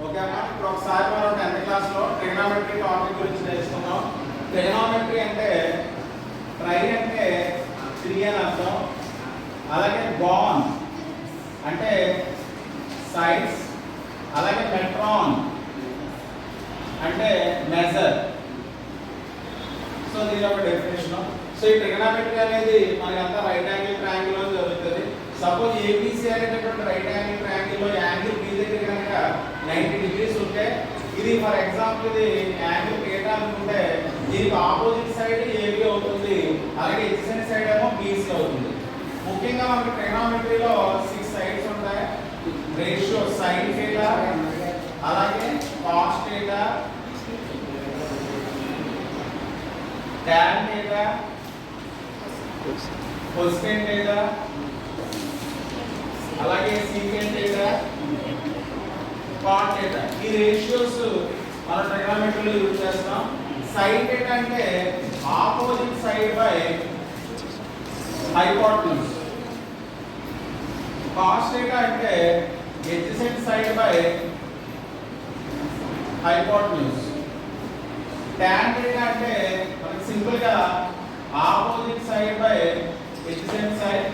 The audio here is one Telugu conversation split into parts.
ఓకే అమ్మా, ఇప్పుడు ఒకసారి మనం 10th క్లాస్లో ట్రిగనోమెట్రీ టాపిక్ గురించి నేర్చుకున్నాం. ట్రిగనోమెట్రీ అంటే ట్రై అంటే 3 అని అర్థం, అలాగే గాన్ అంటే సైడ్స్, అలాగే మెట్రాన్ అంటే మెజర్. సో దీని ఒక డెఫినేషన్. సో ఈ ట్రిగనోమెట్రీ అనేది మనకంతా రైట్ యాంగిల్ ట్రయాంగిల్ లో జరుగుతుంది. సపోజ్ ఏబిసి అనేటటువంటి right angle triangle low angle B దగ్గర కనుక 90 డిగ్రీస్ ఉంటే, ఇది ఫర్ ఎగ్జాంపుల్ ఇది యాంగిల్ θ అనుకుంటే దీనికి ఆపోజిట్ సైడ్ ఏబి అవుతుంది, అలాగే ఎడ్జసెంట్ సైడ్ ఏమో బిసి అవుతుంది. ముఖ్యంగా మనకి ట్రిగనోమెట్రీలో 6 సైడ్స్ ఉంటాయి. రేషియో sin θ, అలాగే cos θ, tan θ, cosecant θ, అలాగే secant θ, cot θ. ఈ రేషియోస్ మన ట్రిగనోమెట్రీలో యూజ్ చేస్తాం. sin θ అంటే opposite side by hypotenuse, cos θ అంటే adjacent side by hypotenuse, tan θ అంటే మనకి సింపుల్ గా opposite side by adjacent side.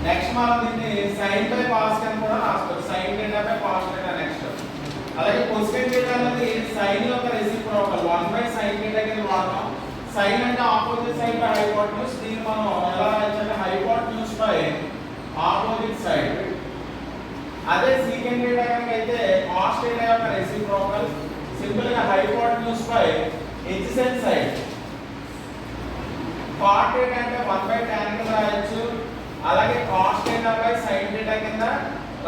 Next మనం దీన్ని sin బై cos అని కూడా రాసుకోవచ్చు, sin θ బై cos θ నెక్స్ట్. అలాగే cosecant θ అనేది sin యొక్క రెసిప్రోకల్ 1 బై sin θ కింద వాడతాం. sin అంటే ఆపోజిట్ సైడ్ బై హైపోటెన్యూస్, దీన్ని మనం ఎలా రాయొచ్చంటే హైపోటెన్యూస్ బై ఆపోజిట్ సైడ్. అదే secant θ కనుక అయితే cos θ యొక్క రెసిప్రోకల్, సింపుల్ గా hypotenuse by adjacent side. cot θ అంటే 1 బై tan కింద రాయొచ్చు, అలాగే cos θ బై sin θ కింద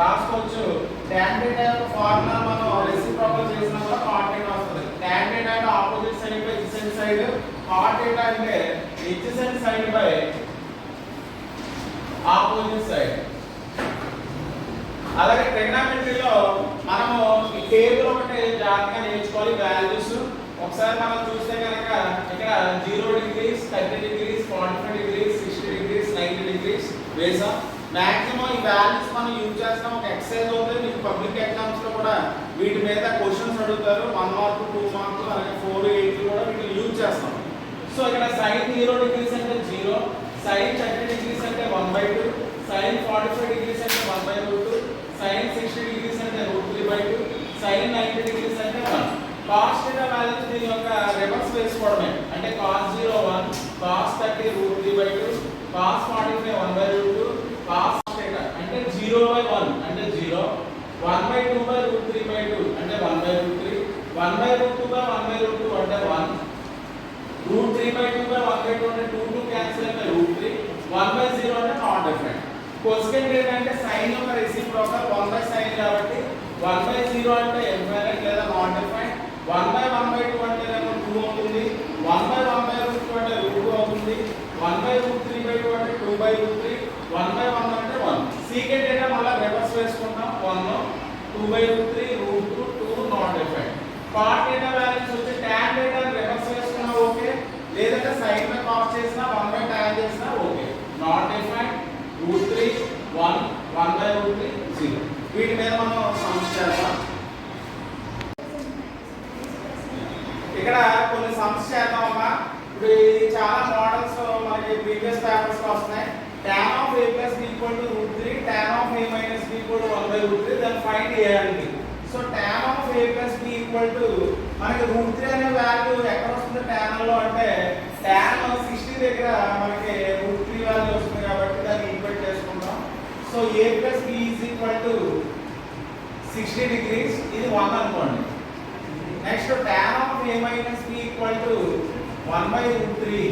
రాసుకోవచ్చు. tan θ యొక్క ఫార్ములా మనం రెసిప్రోకల్ చేసినా కూడా cot θ వస్తుంది. tan θ అంటే opposite side by adjacent side, cot θ అంటే adjacent side by opposite side. అలాగే ట్రిగనోమెట్రీలో మనము ఈ టేబుల్ ఒకటి జాగ్రత్తగా నేర్చుకోవాలి, వాల్యూస్. ఒకసారి మనం చూస్తే కనుక ఇక్కడ 0 degrees, 30 degrees, 45 degrees, 60 degrees, 90 degrees వేసాం. మాక్సిమం ఈ వాల్యూస్ మనం యూజ్ చేస్తాం. ఒక ఎక్సర్సైజ్ అవుతుంది, మీకు పబ్లిక్ ఎగ్జామ్స్ లో కూడా వీటి మీద క్వశ్చన్స్ అడుగుతారు. 1 మార్క్, 2 మార్క్, అలాగే 4, 8 కూడా వీటిని యూజ్ చేస్తాం. సో ఇక్కడ sin 0 డిగ్రీస్ అంటే 0, sin 30 డిగ్రీస్ అంటే 1/2, sin 45 డిగ్రీస్ అంటే 1/2, sin 60 డిగ్రీస్ అంటే √3/2, sin 90 డిగ్రీస్ అంటే 1. cos θ వాల్యూస్ దీని యొక్క రివర్స్ వేసుకోవడమే. అంటే cos 0 1, cos 30 √3/2, cos 45 1/2, cos θ అంటే 0/1 అంటే 0, 1/2/√3/2 అంటే 1/√3, 1/√2/1/2 అంటే 1, √3/2/1/2 అంటే 2 క్యాన్సిల్ అంటే √3, 1/0 అంటే నాట్ డిఫరెంట్. cosecant θ అంటే sin యొక్క రెసిప్రోకల్ 1/sin కాబట్టి 1/0 అంటే ఇన్ఫైనైట్ లేదా నాట్ డిఫరెంట్, 1/1/2 అంటే 2 అవుతుంది, 1/1/2 అంటే √2 అవుతుంది, 1/√3/2 అంటే 2/√3, 1/1 అంటే 1. secant θ మళ్ళీ రివర్స్ వేసుకుంటాం, 1 2/√3 √2 2 నాట్ డిఫరెంట్. cot θ వాల్యూస్ వచ్చి tan θ రివర్స్ వేసుకున్నా ఓకే, లేదంటే sin బై cos చేసినా 1/tan చేసినా ఓకే, నాట్ డిఫరెంట్. √3 1 1/√3 0. వీటి మీద మనం సమ్స్ చేద్దాం. ఇక్కడ కొన్ని సమ్స్ చేద్దామమ్మా. ఇప్పుడు ఈ చాలా మోడల్స్ మనకి ప్రీవియస్ పేపర్స్ లో వస్తున్నాయి. tan of a plus b equal to √3, tan of a minus b equal to 1/√3, then find a and b. So tan of a plus b equal to మనకి √3 అనే వాల్యూ ఎక్కడ వస్తుంది tan లో అంటే tan 60 దగ్గర మనకి √3 వాల్యూ వస్తుంది కాబట్టి దాన్ని ఈక్వేట్ చేసుకుంటాం. So a plus b is equal to 60 degrees, ఇది 1 అనుకోండి. Next tan of a minus b equal to 1/√3.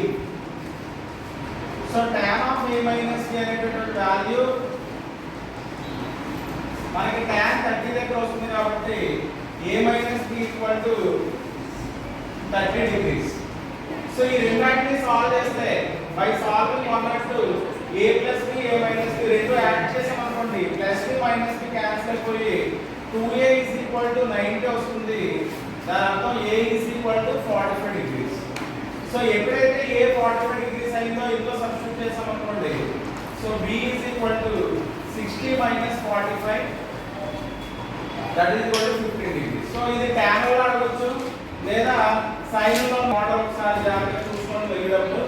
So tan of a minus b అనేటటువంటి వాల్యూ మనకి tan 30 దగ్గర వస్తుంది కాబట్టి a minus b equal to 30 degrees. So ఈ రెండింటిని సాల్వ్ చేస్తే by solving one not two a plus b a minus b రెండు యాడ్ చేసాం అనుకోండి, plus b minus b cancel అయిపోయి 2a is equal to 90 వస్తుంది. దాని అర్థం a is equal to 45 degrees. So ఎప్పుడైతే a 45 degrees అయిందో ఇందులో సబ్స్టిట్యూట్ చేసాం అనుకోండి, so b is equal to 60 minus 45 that is equal to 15 degree. So ఇది tan లో అడగొచ్చు లేదా sin లో మోడల్ ఒకసారి జాగ్రత్తగా చూసుకొని వెళ్ళేటప్పుడు.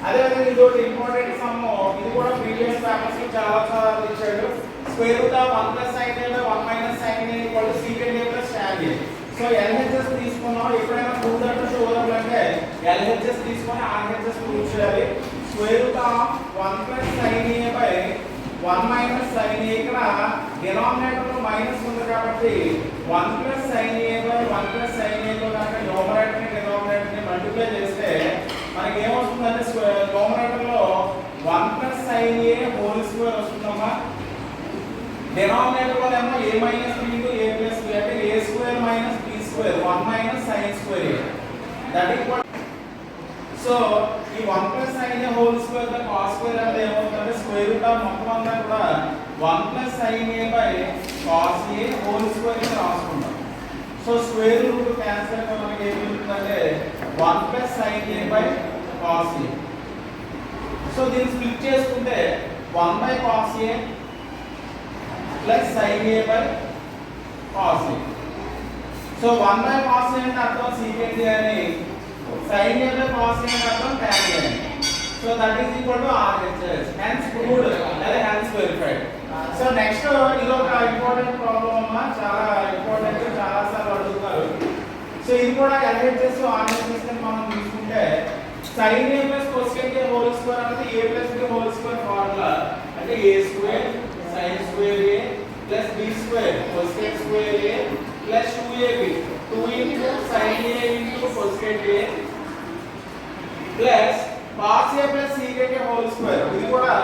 అదే విధంగా ఇది ఒకటి ఇంపార్టెంట్ సమ్, ఇది కూడా ప్రీవియస్ పేపర్స్ లో చాలా సార్లు ఇచ్చాడు. Square root of 1 plus sin a by 1 minus sin a equal to secant a plus tan a. So LHS తీసుకున్నాం, ఎప్పుడైనా ప్రూవ్ దట్ షో దట్ అంటే LHS తీసుకొని RHS ప్రూవ్ చేయాలి. Square root of 1 plus sin a by 1 minus sin a, ఇక్కడ డినామినేటర్ లో మైనస్ ఉంది కాబట్టి 1 plus sin a by 1 plus sin a తో కనుక న్యూమరేటర్ ని డినామినేటర్ ని మల్టిప్లై చేస్తే మనకి ఏమొస్తుందంటే న్యూమరేటర్ లో 1 plus sin a whole square వస్తుందమ్మా. డినామినేటర్ లో ఏమో a minus b into a plus b అంటే a square minus b square 1 minus sin square a that equal. So ఈ 1 plus sin a whole square the cos square అంటే ఏమవుతుందంటే స్క్వేర్ రూట్ ఆఫ్ మొత్తం అంతా కూడా 1 plus sin a by cos a whole square ని రాసుకుంటాం. సో స్క్వేర్ రూట్ క్యాన్సిల్ అయితే మనకి ఏం మిగులుతుందంటే 1 plus sin a by cos a. So దీన్ని స్ప్లిట్ చేసుకుంటే 1 by cos a plus sin a by cos a. So 1 by cos a అంటే అర్థం secant a అని, sin a by cos a అంటే అర్థం tan a అని. So that is equal to RHS. hence proved అదే hence verified. సో నెక్స్ట్ ఇది ఒక ఇంపార్టెంట్ ప్రాబ్లం అమ్మా, చాలా ఇంపార్టెంట్, చాలా సార్లు అడుగుతారు. సో ఇది కూడా LHS RHS ని మనం తీసుకుంటే sin a plus cosecant a whole square అనేది a plus b whole square formula. అంటే a square sin square a plus b square cosecant square a plus 2ab 2 into sin a into cosecant a plus cos a plus secant a whole square. ఇది కూడా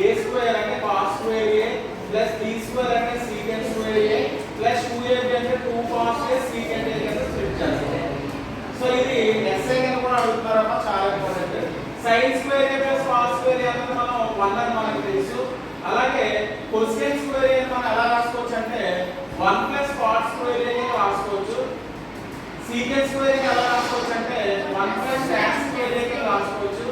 a స్క్వేర్ అంటే cos square a plus b square అంటే secant square a plus 2ab అంటే 2 cos a secant a కింద స్ప్లిట్ చేస్తాం. సో ఇది ఎస్ఐ కింద కూడా అడుగుతారమ్మా, చాలా important. sin square a plus cos square a అనేది మనం 1 అని మనకు తెలుసు. అలాగే cosecant స్క్వేర్ a మనం ఎలా రాసుకోవచ్చు అంటే 1 ప్లస్ cos స్క్వేర్ a ని రాసుకోవచ్చు. secant స్క్వేర్ a ఎలా రాసుకోవచ్చు అంటే 1 ప్లస్ tan స్క్వేర్ a ని రాసుకోవచ్చు.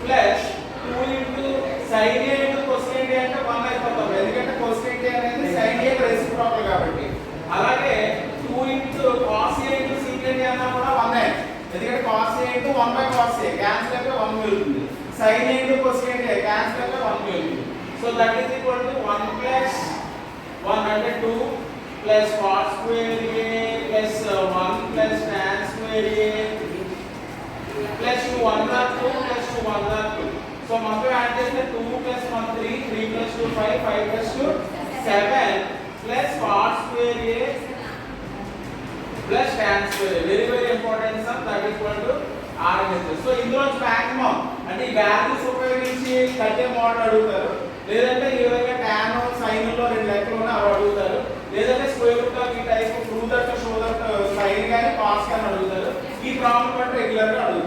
Plus 2 into sin a into cosecant a అంటే 1 అయిపోతుంది, ఎందుకంటే cosecant a అనేది sin a కి రెసిప్రోకల్ కాబట్టి. అలాగే 2 into cos a into secant a అన్నా కూడా 1 ఎందుకంటే cos a into 1 by cos a cancel అయితే 1 మిగులుతుంది. sin a into cosecant a cancel అయితే 1 మిగులుతుంది. So that is equal to 1 plus 1 అంటే 2 plus cos square a plus 1 plus tan square a plus 2 1 దా 2 ప్లస్ 2 1 దా 2. సో మొత్తం యాడ్ చేస్తే 2 plus 1 3 3 plus 2 5 5 plus 2 7 plus cos square a plus tan square a. Very very important some, that is equal to RHS. So ఇందులో మాక్సిమం అంటే ఈ వాల్యూస్ ఉపయోగించి కట్టే మోడల్ అడుగుతారు, లేదంటే ఈ విధంగా tan sin లో రెండు లెక్కలు ఉన్నాయి అవి అడుగుతారు, లేదంటే స్క్వేర్ రూట్ ఆఫ్ ఈ type prove that show that sin గాని cos గాని అడుగుతారు. ఈ ప్రాబ్లం బట్టి రెగ్యులర్ గా అడుగుతారు.